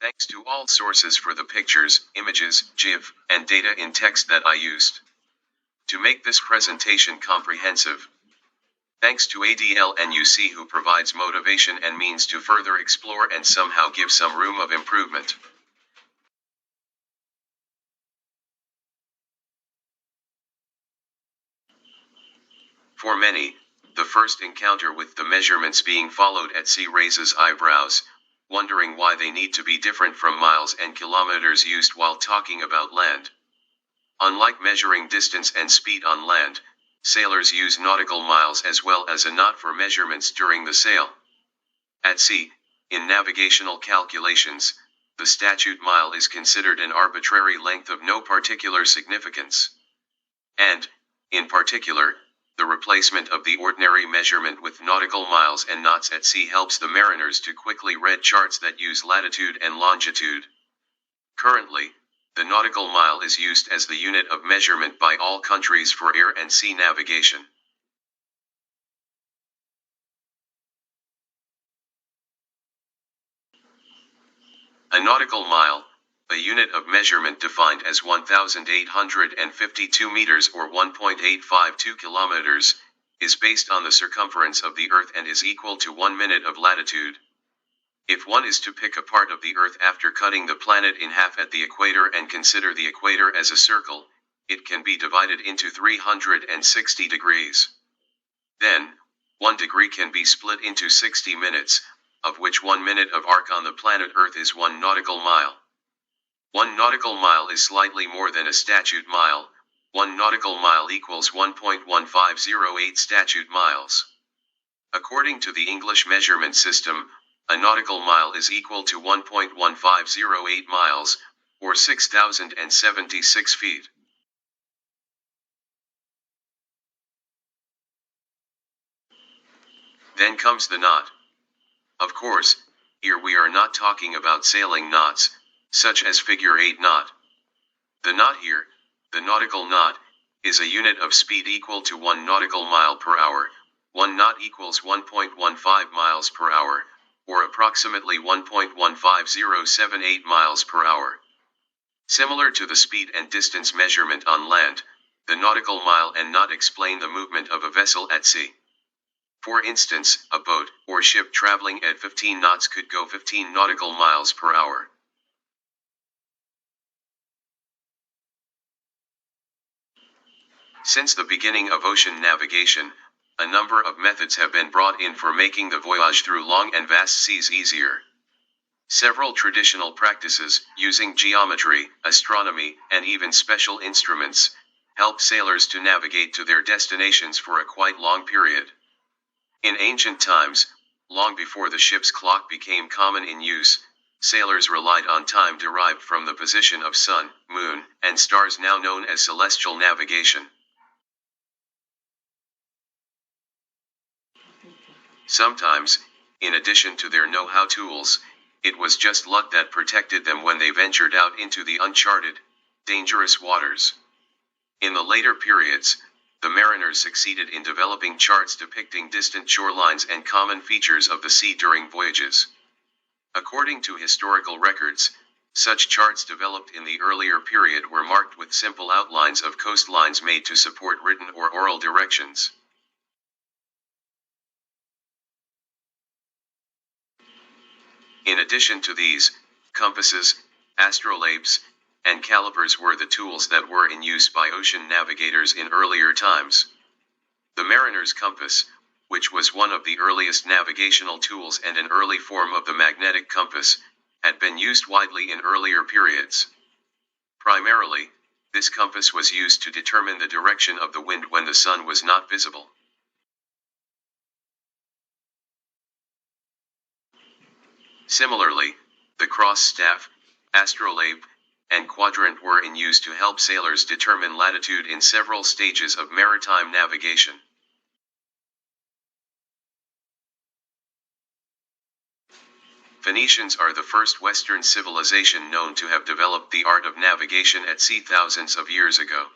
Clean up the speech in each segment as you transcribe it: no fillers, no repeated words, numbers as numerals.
Thanks to all sources for the pictures, images, GIF, and data in text that I used to make this presentation comprehensive. Thanks to ADL and UC who provides motivation and means to further explore and somehow give some room of improvement. For many, the first encounter with the measurements being followed at sea raises eyebrows, wondering why they need to be different from miles and kilometers used while talking about land. Unlike measuring distance and speed on land, sailors use nautical miles as well as a knot for measurements during the sail. At sea, in navigational calculations, the statute mile is considered an arbitrary length of no particular significance. And, in particular, the replacement of the ordinary measurement with nautical miles and knots at sea helps the mariners to quickly read charts that use latitude and longitude. Currently, the nautical mile is used as the unit of measurement by all countries for air and sea navigation. A nautical mile, a unit of measurement defined as 1,852 meters or 1.852 kilometers, is based on the circumference of the Earth and is equal to 1 minute of latitude. If one is to pick a part of the Earth after cutting the planet in half at the equator and consider the equator as a circle, it can be divided into 360 degrees. Then, 1 degree can be split into 60 minutes, of which 1 minute of arc on the planet Earth is 1 nautical mile. 1 nautical mile is slightly more than a statute mile. 1 nautical mile equals 1.1508 statute miles. According to the English measurement system, a nautical mile is equal to 1.1508 miles, or 6,076 feet. Then comes the knot. Of course, here we are not talking about sailing knots, such as figure 8 knot. The knot here, the nautical knot, is a unit of speed equal to 1 nautical mile per hour. 1 knot equals 1.15 miles per hour, or approximately 1.15078 miles per hour. Similar to the speed and distance measurement on land, the nautical mile and knot explain the movement of a vessel at sea. For instance, a boat or ship traveling at 15 knots could go 15 nautical miles per hour. Since the beginning of ocean navigation, a number of methods have been brought in for making the voyage through long and vast seas easier. Several traditional practices, using geometry, astronomy, and even special instruments, help sailors to navigate to their destinations for a quite long period. In ancient times, long before the ship's clock became common in use, sailors relied on time derived from the position of sun, moon, and stars, now known as celestial navigation. Sometimes, in addition to their know-how tools, it was just luck that protected them when they ventured out into the uncharted, dangerous waters. In the later periods, the mariners succeeded in developing charts depicting distant shorelines and common features of the sea during voyages. According to historical records, such charts developed in the earlier period were marked with simple outlines of coastlines made to support written or oral directions. In addition to these, compasses, astrolabes, and calipers were the tools that were in use by ocean navigators in earlier times. The mariner's compass, which was one of the earliest navigational tools and an early form of the magnetic compass, had been used widely in earlier periods. Primarily, this compass was used to determine the direction of the wind when the sun was not visible. Similarly, the cross staff, astrolabe, and quadrant were in use to help sailors determine latitude in several stages of maritime navigation. Phoenicians are the first Western civilization known to have developed the art of navigation at sea thousands of years ago.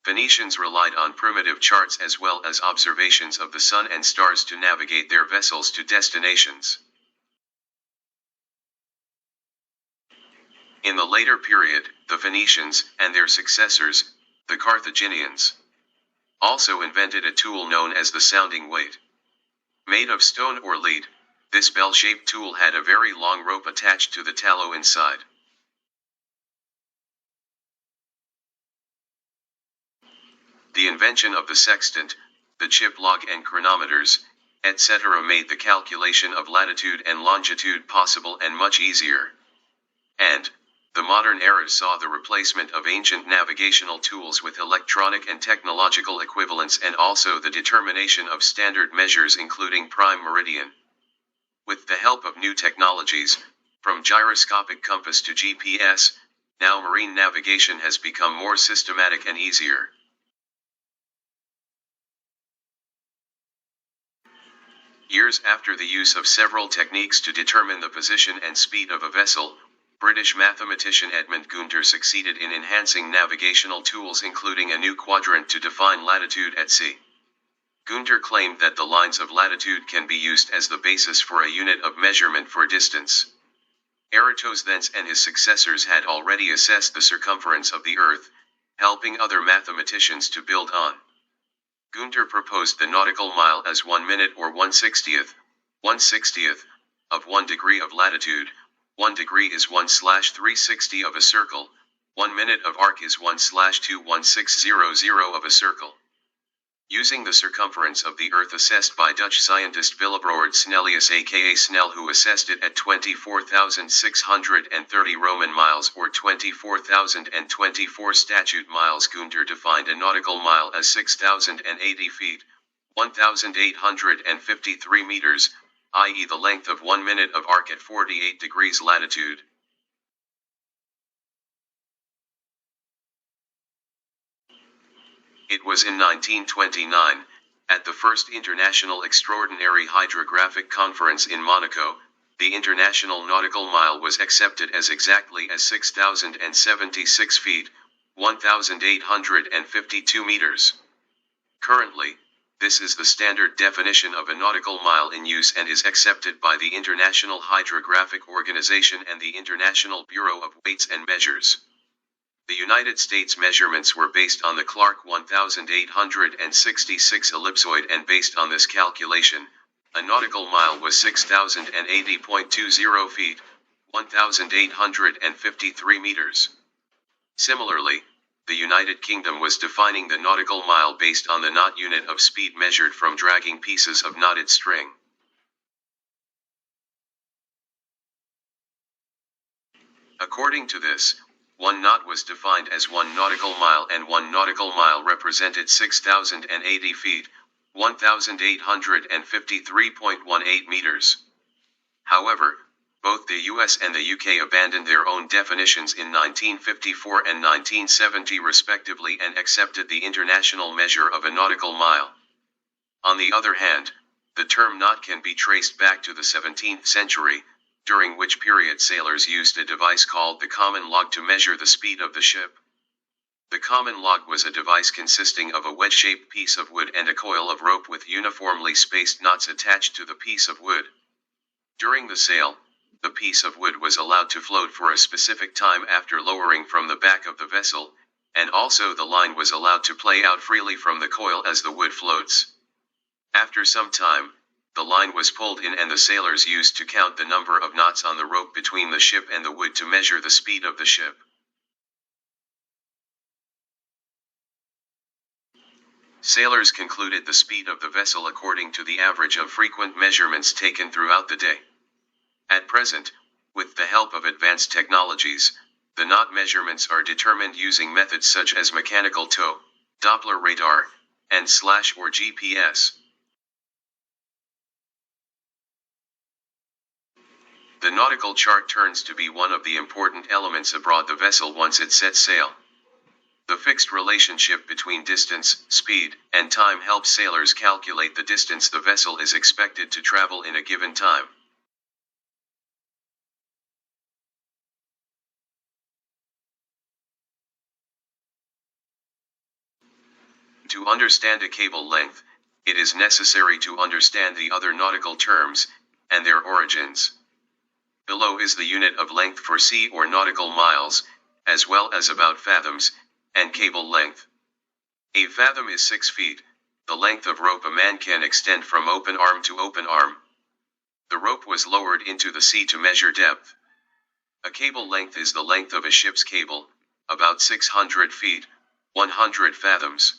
Phoenicians relied on primitive charts as well as observations of the sun and stars to navigate their vessels to destinations. In the later period, the Phoenicians, and their successors, the Carthaginians, also invented a tool known as the sounding weight. Made of stone or lead, this bell-shaped tool had a very long rope attached to the tallow inside. The invention of the sextant, the chip log and chronometers, etc. made the calculation of latitude and longitude possible and much easier. And the modern era saw the replacement of ancient navigational tools with electronic and technological equivalents, and also the determination of standard measures including prime meridian. With the help of new technologies, from gyroscopic compass to GPS, now marine navigation has become more systematic and easier. Years after the use of several techniques to determine the position and speed of a vessel, British mathematician Edmund Gunter succeeded in enhancing navigational tools, including a new quadrant to define latitude at sea. Gunter claimed that the lines of latitude can be used as the basis for a unit of measurement for distance. Eratosthenes and his successors had already assessed the circumference of the Earth, helping other mathematicians to build on. Gunter proposed the nautical mile as 1 minute or 1/60th of 1 degree of latitude. 1 degree is 1/360 of a circle. 1 minute of arc is 1/21600 of a circle. Using the circumference of the Earth assessed by Dutch scientist Willebroord Snellius aka Snell, who assessed it at 24,630 Roman miles or 24,024 statute miles, Gunter defined a nautical mile as 6,080 feet, 1,853 meters, i.e. the length of 1 minute of arc at 48 degrees latitude. It was in 1929, at the first International Extraordinary Hydrographic Conference in Monaco, the International Nautical Mile was accepted as exactly as 6,076 feet, 1,852 meters. Currently, this is the standard definition of a nautical mile in use and is accepted by the International Hydrographic Organization and the International Bureau of Weights and Measures. The United States measurements were based on the Clark 1866 ellipsoid, and based on this calculation, a nautical mile was 6,080.20 feet, 1,853 meters. Similarly, the United Kingdom was defining the nautical mile based on the knot unit of speed measured from dragging pieces of knotted string. According to this, 1 knot was defined as 1 nautical mile, and 1 nautical mile represented 6,080 feet, 1,853.18 meters. However, both the US and the UK abandoned their own definitions in 1954 and 1970 respectively and accepted the international measure of a nautical mile. On the other hand, the term knot can be traced back to the 17th century, during which period sailors used a device called the common log to measure the speed of the ship. The common log was a device consisting of a wedge-shaped piece of wood and a coil of rope with uniformly spaced knots attached to the piece of wood. During the sail, the piece of wood was allowed to float for a specific time after lowering from the back of the vessel, and also the line was allowed to play out freely from the coil as the wood floats. After some time, the line was pulled in and the sailors used to count the number of knots on the rope between the ship and the wood to measure the speed of the ship. Sailors concluded the speed of the vessel according to the average of frequent measurements taken throughout the day. At present, with the help of advanced technologies, the knot measurements are determined using methods such as mechanical toe, Doppler radar, and slash or GPS. The nautical chart turns to be one of the important elements aboard the vessel once it sets sail. The fixed relationship between distance, speed, and time helps sailors calculate the distance the vessel is expected to travel in a given time. To understand a cable length, it is necessary to understand the other nautical terms, and their origins. Below is the unit of length for sea or nautical miles, as well as about fathoms, and cable length. A fathom is 6 feet, the length of rope a man can extend from open arm to open arm. The rope was lowered into the sea to measure depth. A cable length is the length of a ship's cable, about 600 feet, 100 fathoms.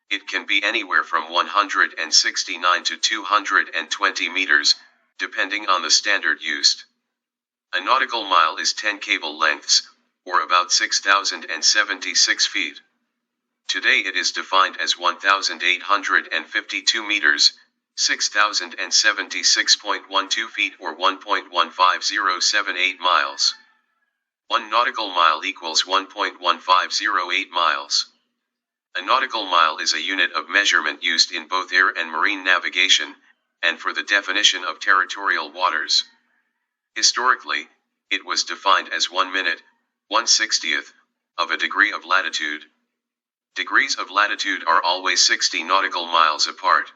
It can be anywhere from 169 to 220 meters, depending on the standard used. A nautical mile is 10 cable lengths, or about 6,076 feet. Today it is defined as 1,852 meters, 6,076.12 feet or 1.15078 miles. 1 nautical mile equals 1.1508 miles. A nautical mile is a unit of measurement used in both air and marine navigation, and for the definition of territorial waters. Historically, it was defined as 1 minute, 1/60th, of a degree of latitude. Degrees of latitude are always 60 nautical miles apart.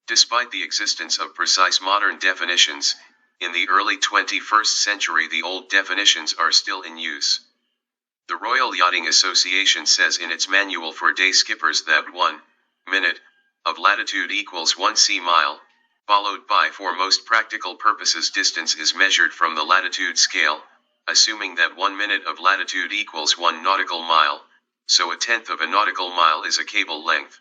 Despite the existence of precise modern definitions, in the early 21st century the old definitions are still in use. The Royal Yachting Association says in its manual for day skippers that 1 minute of latitude equals 1 sea mile, followed by for most practical purposes distance is measured from the latitude scale, assuming that 1 minute of latitude equals 1 nautical mile, so 1/10 of a nautical mile is a cable length.